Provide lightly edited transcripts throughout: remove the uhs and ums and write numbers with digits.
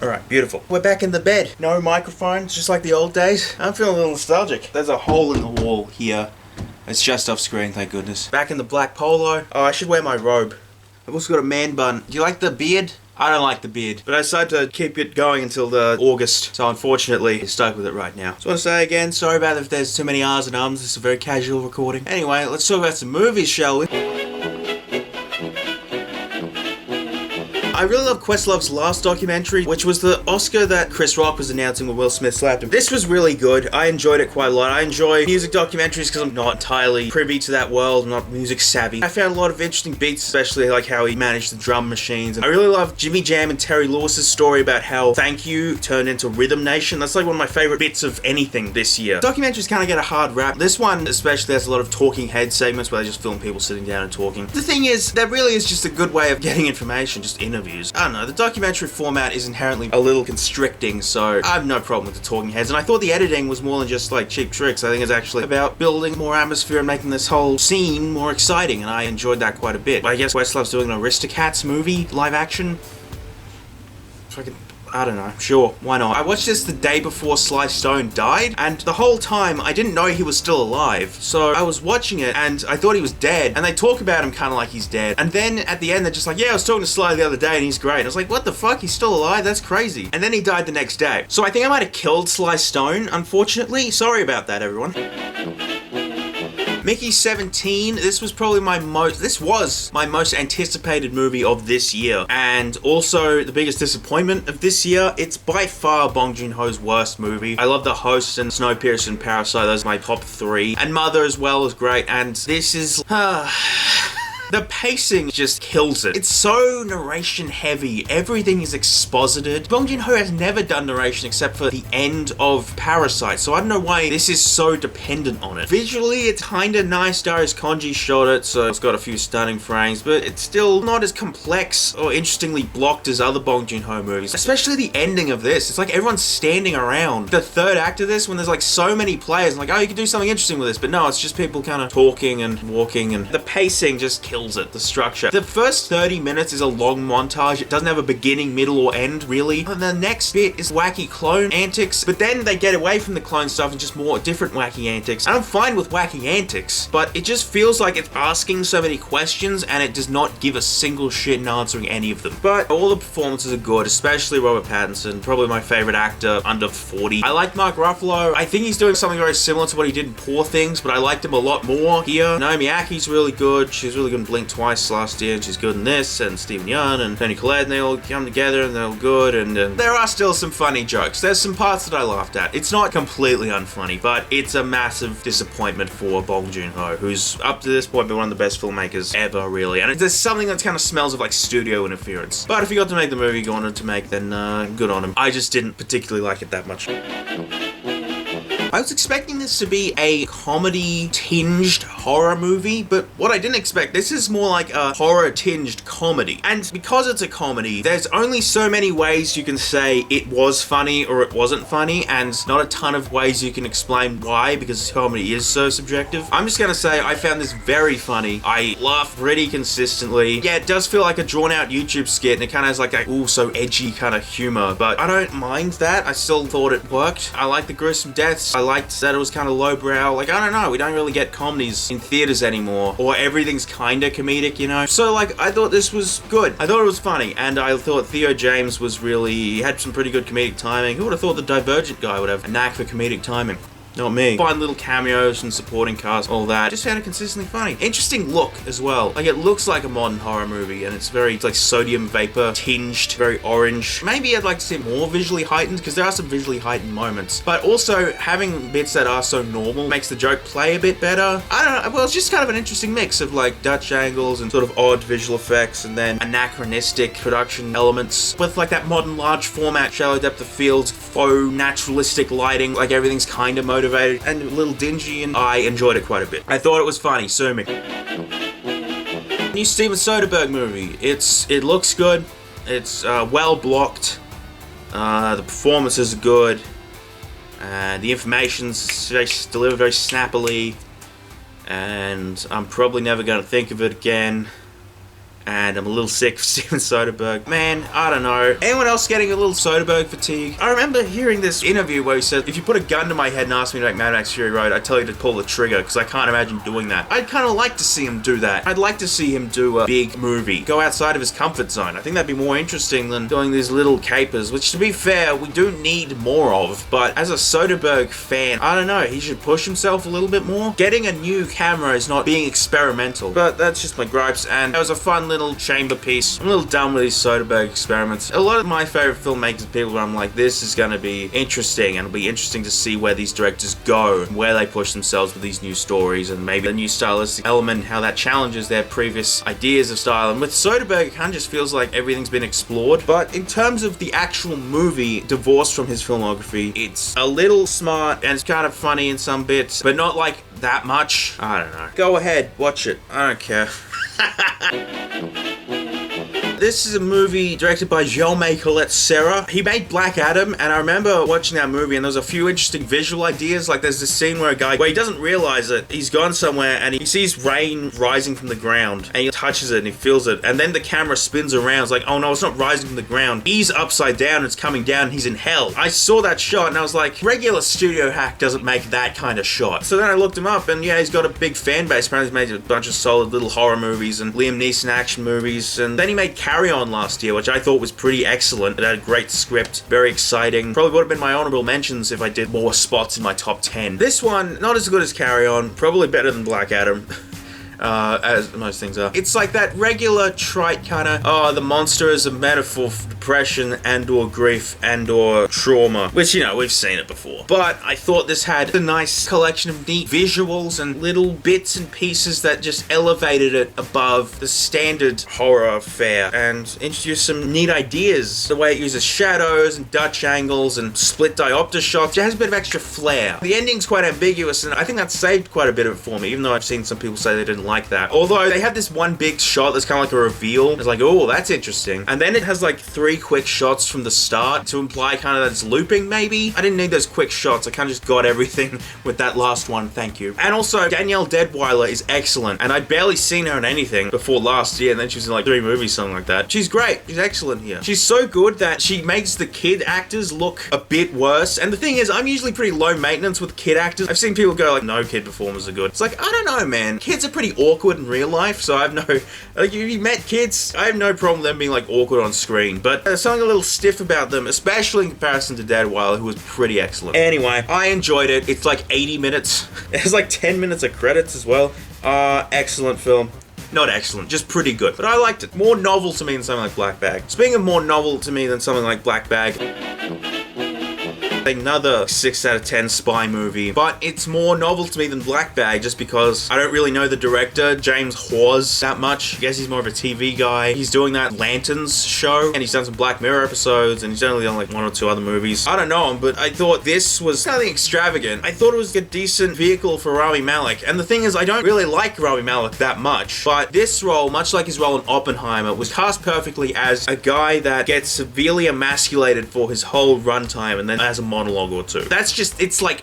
Alright, beautiful. We're back in the bed. No microphones, just like the old days. I'm feeling a little nostalgic. There's a hole in the wall here. It's just off screen, thank goodness. Back in the black polo. Oh, I should wear my robe. I've also got a man bun. Do you like the beard? I don't like the beard, but I decided to keep it going until the August, so unfortunately, stuck with it right now. So I want to say again, sorry about if there's too many R's and Ums, this is a very casual recording. Anyway, let's talk about some movies, shall we? I really love Questlove's last documentary, which was the Oscar that Chris Rock was announcing when Will Smith slapped him. This was really good. I enjoyed it quite a lot. I enjoy music documentaries because I'm not entirely privy to that world. I'm not music savvy. I found a lot of interesting beats, especially like how he managed the drum machines. And I really love Jimmy Jam and Terry Lewis's story about how Thank You turned into Rhythm Nation. That's like one of my favorite bits of anything this year. Documentaries kind of get a hard rap. This one especially has a lot of talking head segments where they just film people sitting down and talking. The thing is, that really is just a good way of getting information, just interviews. I don't know, the documentary format is inherently a little constricting, so I have no problem with the talking heads, and I thought the editing was more than just like cheap tricks. I think it's actually about building more atmosphere and making this whole scene more exciting, and I enjoyed that quite a bit. I guess Questlove's doing an Aristocats movie, live action. I don't know, sure, why not? I watched this the day before Sly Stone died, and the whole time I didn't know he was still alive. So I was watching it and I thought he was dead, and they talk about him kind of like he's dead. And then at the end they're just like, yeah, I was talking to Sly the other day and he's great. And I was like, what the fuck? He's still alive? That's crazy. And then he died the next day. So I think I might have killed Sly Stone, unfortunately. Sorry about that, everyone. Mickey 17, this was my most anticipated movie of this year, and also the biggest disappointment of this year. It's by far Bong Joon-ho's worst movie. I love The Host and Snowpiercer and Parasite, those are my top three, and Mother as well is great, and this is... The pacing just kills it. It's so narration heavy. Everything is exposited. Bong Joon-ho has never done narration except for the end of Parasite, so I don't know why this is so dependent on it. Visually, it's kinda nice. Darius Khondji shot it, so it's got a few stunning frames, but it's still not as complex or interestingly blocked as other Bong Joon-ho movies. Especially the ending of this. It's like everyone's standing around. The third act of this, when there's like so many players, like, oh, you could do something interesting with this, but no, it's just people kind of talking and walking, and the pacing just kills it, the structure. The first 30 minutes is a long montage. It doesn't have a beginning, middle, or end, really. And the next bit is wacky clone antics, but then they get away from the clone stuff and just more different wacky antics. And I'm fine with wacky antics, but it just feels like it's asking so many questions and it does not give a single shit in answering any of them. But all the performances are good, especially Robert Pattinson, probably my favorite actor under 40. I like Mark Ruffalo. I think he's doing something very similar to what he did in Poor Things, but I liked him a lot more here. Naomi Aki's really good. She's really good in Blink Twice last year, and she's good in this, and Stephen Yeun and Toni Collette, and they all come together and they're all good, and there are still some funny jokes. There's some parts that I laughed at. It's not completely unfunny, but it's a massive disappointment for Bong Joon-ho, who's up to this point been one of the best filmmakers ever, really. And there's something that kind of smells of like studio interference. But if he got to make the movie he wanted to make, then good on him. I just didn't particularly like it that much. I was expecting this to be a comedy-tinged horror movie, but what I didn't expect, this is more like a horror-tinged comedy. And because it's a comedy, there's only so many ways you can say it was funny or it wasn't funny, and not a ton of ways you can explain why, because comedy is so subjective. I'm just gonna say I found this very funny. I laughed pretty consistently. Yeah, it does feel like a drawn-out YouTube skit, and it kind of has like a ooh, so edgy kind of humor, but I don't mind that. I still thought it worked. I like the gruesome deaths. I liked that it was kind of lowbrow. Like, I don't know, we don't really get comedies in theaters anymore, or everything's kind of comedic, you know? So, like, I thought this was good. I thought it was funny, and I thought Theo James was really, had some pretty good comedic timing. Who would have thought the Divergent guy would have a knack for comedic timing? Not me. Fine little cameos and supporting cast, all that. Just found it consistently funny. Interesting look as well. Like, it looks like a modern horror movie, and it's very, like, sodium vapor tinged, very orange. Maybe I'd like to see it more visually heightened, because there are some visually heightened moments. But also, having bits that are so normal makes the joke play a bit better. I don't know, well, it's just kind of an interesting mix of, like, Dutch angles and sort of odd visual effects, and then anachronistic production elements with, like, that modern large format, shallow depth of field, faux naturalistic lighting, like, everything's kind of motivated and a little dingy, and I enjoyed it quite a bit. I thought it was funny, sue me. New Steven Soderbergh movie. It looks good. It's well blocked. The performances are good. The information's delivered very snappily. And I'm probably never going to think of it again. and I'm a little sick of Steven Soderbergh. Man, I don't know. Anyone else getting a little Soderbergh fatigue? I remember hearing this interview where he said, if you put a gun to my head and ask me to make Mad Max Fury Road, I'd tell you to pull the trigger, because I can't imagine doing that. I'd kind of like to see him do that. I'd like to see him do a big movie. Go outside of his comfort zone. I think that'd be more interesting than doing these little capers, which, to be fair, we do need more of. But as a Soderbergh fan, I don't know, he should push himself a little bit more. Getting a new camera is not being experimental, but that's just my gripes, and it was a fun little chamber piece. I'm a little done with these Soderbergh experiments. A lot of my favorite filmmakers, people where I'm like, this is gonna be interesting, and it'll be interesting to see where these directors go, where they push themselves with these new stories, and maybe the new stylistic element, how that challenges their previous ideas of style. And with Soderbergh, it kind of just feels like everything's been explored. But in terms of the actual movie, divorced from his filmography, it's a little smart, and it's kind of funny in some bits, but not like that much. I don't know. Go ahead, watch it. I don't care. This is a movie directed by Jaume Collet Serra. He made Black Adam, and I remember watching that movie, and there was a few interesting visual ideas. Like, there's this scene where a guy, where he doesn't realize it, he's gone somewhere, and he sees rain rising from the ground, and he touches it, and he feels it, and then the camera spins around. It's like, oh no, it's not rising from the ground. He's upside down, it's coming down, and he's in hell. I saw that shot, and I was like, regular studio hack doesn't make that kind of shot. So then I looked him up, and yeah, he's got a big fan base. Apparently he's made a bunch of solid little horror movies, and Liam Neeson action movies, and then he made Carry On last year, which I thought was pretty excellent. It had a great script, very exciting. Probably would have been my honorable mentions if I did more spots in my top 10. This one, not as good as Carry On, probably better than Black Adam. As most things are. It's like that regular trite kind of, oh, the monster is a metaphor for depression and or grief and or trauma, which, you know, we've seen it before. But I thought this had a nice collection of neat visuals and little bits and pieces that just elevated it above the standard horror fare and introduced some neat ideas. The way it uses shadows and Dutch angles and split diopter shots. It has a bit of extra flair. The ending's quite ambiguous, and I think that saved quite a bit of it for me, even though I've seen some people say they didn't like that. Although they have this one big shot that's kind of like a reveal. It's like, oh, that's interesting. And then it has like 3 quick shots from the start to imply kind of that it's looping, maybe. I didn't need those quick shots. I kind of just got everything with that last one. Thank you. And also, Danielle Deadwyler is excellent. And I'd barely seen her in anything before last year, and then she was in like 3 movies, something like that. She's great. She's excellent here. She's so good that she makes the kid actors look a bit worse. And the thing is, I'm usually pretty low maintenance with kid actors. I've seen people go like, no kid performers are good. It's like, I don't know, man. Kids are pretty awkward in real life, so I have no, like, if you met kids, I have no problem with them being like awkward on screen, but there's something a little stiff about them, especially in comparison to Deadwyler, who was pretty excellent. Anyway, I enjoyed it. It's like 80 minutes. There's like 10 minutes of credits as well. Excellent film. Not excellent, just pretty good, but I liked it. More novel to me than something like Black Bag. Speaking of more novel to me than something like Black Bag, another 6 out of 10 spy movie, but it's more novel to me than Black Bag just because I don't really know the director, James Hawes, that much. I guess he's more of a TV guy. He's doing that Lanterns show, and he's done some Black Mirror episodes, and he's only done like 1 or 2 other movies. I don't know him, but I thought this was nothing extravagant. I thought it was a decent vehicle for Rami Malek, and the thing is, I don't really like Rami Malek that much, but this role, much like his role in Oppenheimer, was cast perfectly as a guy that gets severely emasculated for his whole runtime, and then as a monologue or 2. That's just, it's like,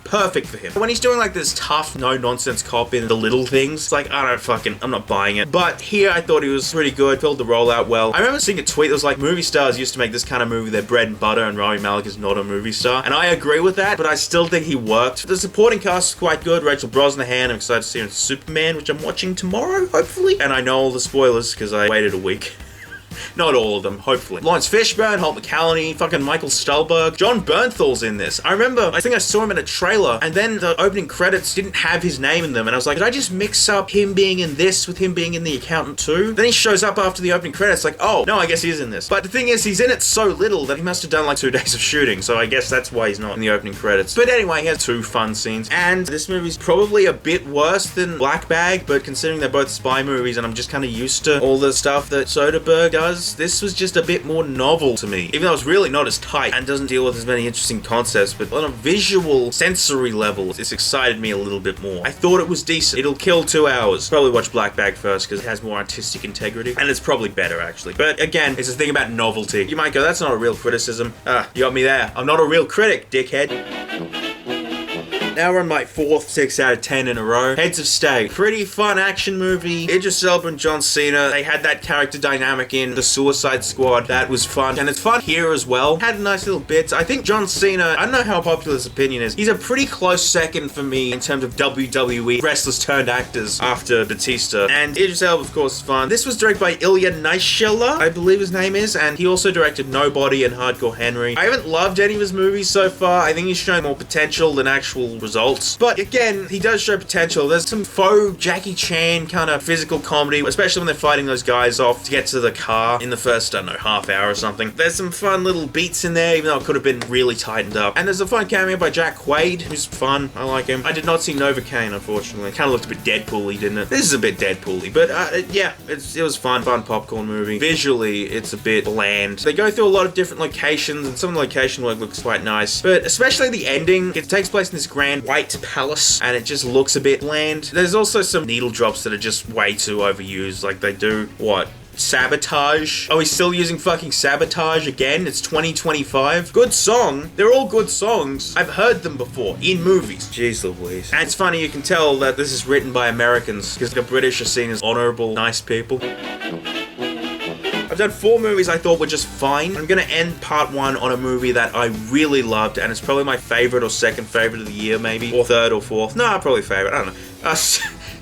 perfect for him. When he's doing like this tough, no-nonsense cop in The Little Things, it's like, I'm not buying it. But here, I thought he was pretty good, filled the role out well. I remember seeing a tweet that was like, movie stars used to make this kind of movie their bread and butter, and Rami Malek is not a movie star. And I agree with that, but I still think he worked. The supporting cast is quite good. Rachel Brosnahan, I'm excited to see her in Superman, which I'm watching tomorrow, hopefully. And I know all the spoilers, because I waited a week. Not all of them, hopefully. Lawrence Fishburne, Holt McCallany, fucking Michael Stuhlbarg. John Bernthal's in this. I remember, I think I saw him in a trailer, and then the opening credits didn't have his name in them, and I was like, did I just mix up him being in this with him being in The Accountant too? Then he shows up after the opening credits, like, oh, no, I guess he is in this. But the thing is, he's in it so little that he must have done like 2 days of shooting, so I guess that's why he's not in the opening credits. But anyway, he has 2 fun scenes, and this movie's probably a bit worse than Black Bag, but considering they're both spy movies, and I'm just kind of used to all the stuff that Soderbergh does, this was just a bit more novel to me. Even though it's really not as tight and doesn't deal with as many interesting concepts, but on a visual, sensory level, this excited me a little bit more. I thought it was decent. It'll kill 2 hours. Probably watch Black Bag first because it has more artistic integrity, and it's probably better, actually. But again, it's a thing about novelty. You might go, that's not a real criticism. You got me there. I'm not a real critic, dickhead. Now we're on my fourth 6 out of 10 in a row. Heads of State. Pretty fun action movie. Idris Elba and John Cena. They had that character dynamic in The Suicide Squad. That was fun. And it's fun here as well. Had nice little bits. I think John Cena, I don't know how popular his opinion is. He's a pretty close second for me in terms of WWE wrestlers turned actors after Batista. And Idris Elba, of course, is fun. This was directed by Ilya Naishuller, I believe his name is, and he also directed Nobody and Hardcore Henry. I haven't loved any of his movies so far. I think he's shown more potential than actual results. But again, he does show potential. There's some faux Jackie Chan kind of physical comedy, especially when they're fighting those guys off to get to the car in the first, I don't know, half hour or something. There's some fun little beats in there, even though it could have been really tightened up. And there's a fun cameo by Jack Quaid, who's fun. I like him. I did not see Novocaine, unfortunately. Kind of looked a bit Deadpool-y, didn't it? This is a bit Deadpool-y, but yeah, it was fun popcorn movie. Visually, it's a bit bland. They go through a lot of different locations, and some of the location work looks quite nice, but especially the ending. It takes place in this grand white palace, and it just looks a bit bland. There's also some needle drops that are just way too overused. Like, they do, what? Sabotage. Oh, he's still using fucking Sabotage again? It's 2025. Good song. They're all good songs. I've heard them before in movies. Jeez Louise. And it's funny, you can tell that this is written by Americans because the British are seen as honorable, nice people. I've done 4 movies I thought were just fine. I'm gonna end part 1 on a movie that I really loved, and it's probably my favorite or second favorite of the year, maybe. Or third or fourth. No, probably favorite. I don't know.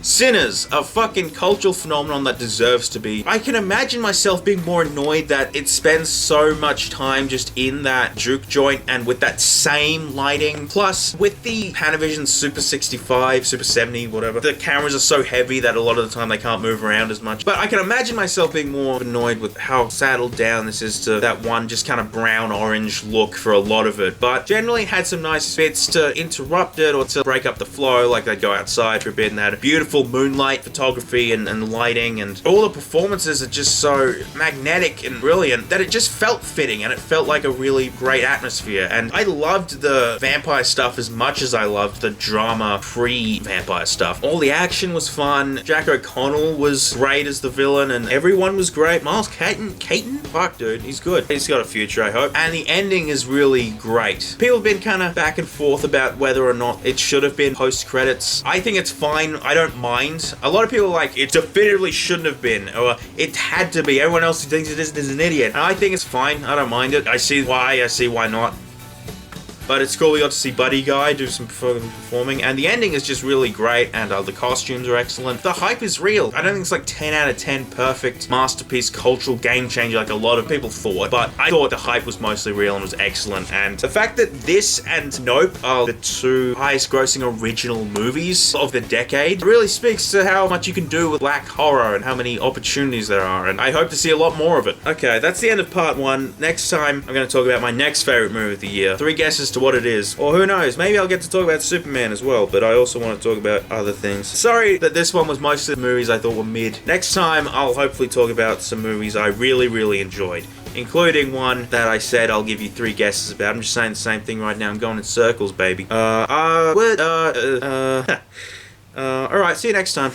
Sinners, a fucking cultural phenomenon that deserves to be. I can imagine myself being more annoyed that it spends so much time just in that juke joint and with that same lighting. Plus, with the Panavision Super 65, Super 70, whatever, the cameras are so heavy that a lot of the time they can't move around as much. But I can imagine myself being more annoyed with how saddled down this is to that one just kind of brown-orange look for a lot of it. But generally it had some nice bits to interrupt it or to break up the flow, like they'd go outside for a bit and they had a beautiful moonlight photography and lighting, and all the performances are just so magnetic and brilliant that it just felt fitting and it felt like a really great atmosphere. And I loved the vampire stuff as much as I loved the drama pre-vampire stuff. All the action was fun. Jack O'Connell was great as the villain and everyone was great. Miles Keaton? Fuck, dude, he's good. He's got a future, I hope. And the ending is really great. People have been kind of back and forth about whether or not it should have been post-credits. I think it's fine. I don't mind. A lot of people are like, it definitively shouldn't have been, or it had to be. Everyone else who thinks it is an idiot. And I think it's fine. I don't mind it. I see why not. But it's cool we got to see Buddy Guy do some performing, and the ending is just really great, and the costumes are excellent. The hype is real. I don't think it's like 10 out of 10 perfect masterpiece, cultural game changer like a lot of people thought, but I thought the hype was mostly real and was excellent. And the fact that this and Nope are the 2 highest grossing original movies of the decade really speaks to how much you can do with black horror and how many opportunities there are, and I hope to see a lot more of it. Okay, that's the end of part 1. Next time, I'm going to talk about my next favorite movie of the year. 3 guesses to what it is. Or who knows, maybe I'll get to talk about Superman as well, but I also want to talk about other things. Sorry that this one was mostly the movies I thought were mid. Next time, I'll hopefully talk about some movies I really enjoyed, including one that I said I'll give you 3 guesses about. I'm just saying the same thing right now. I'm going in circles, baby. Alright, see you next time.